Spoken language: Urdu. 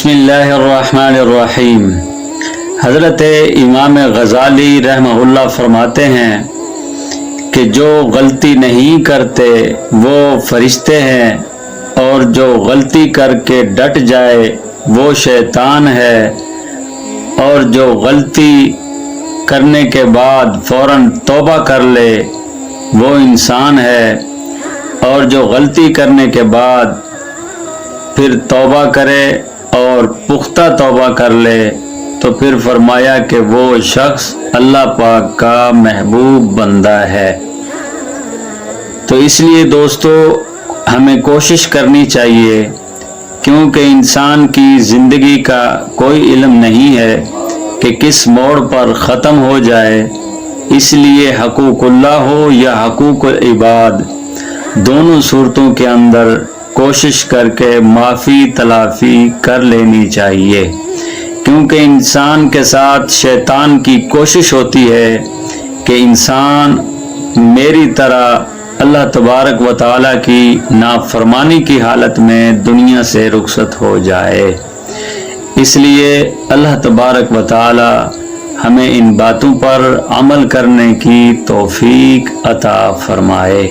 بسم اللہ الرحمن الرحیم۔ حضرت امام غزالی رحمہ اللہ فرماتے ہیں کہ جو غلطی نہیں کرتے وہ فرشتے ہیں، اور جو غلطی کر کے ڈٹ جائے وہ شیطان ہے، اور جو غلطی کرنے کے بعد فوراً توبہ کر لے وہ انسان ہے، اور جو غلطی کرنے کے بعد پھر توبہ کرے اور پختہ توبہ کر لے تو پھر فرمایا کہ وہ شخص اللہ پاک کا محبوب بندہ ہے۔ تو اس لیے دوستو ہمیں کوشش کرنی چاہیے، کیونکہ انسان کی زندگی کا کوئی علم نہیں ہے کہ کس موڑ پر ختم ہو جائے، اس لیے حقوق اللہ ہو یا حقوق العباد، دونوں صورتوں کے اندر کوشش کر کے معافی تلافی کر لینی چاہیے، کیونکہ انسان کے ساتھ شیطان کی کوشش ہوتی ہے کہ انسان میری طرح اللہ تبارک و تعالیٰ کی نافرمانی کی حالت میں دنیا سے رخصت ہو جائے۔ اس لیے اللہ تبارک و تعالیٰ ہمیں ان باتوں پر عمل کرنے کی توفیق عطا فرمائے۔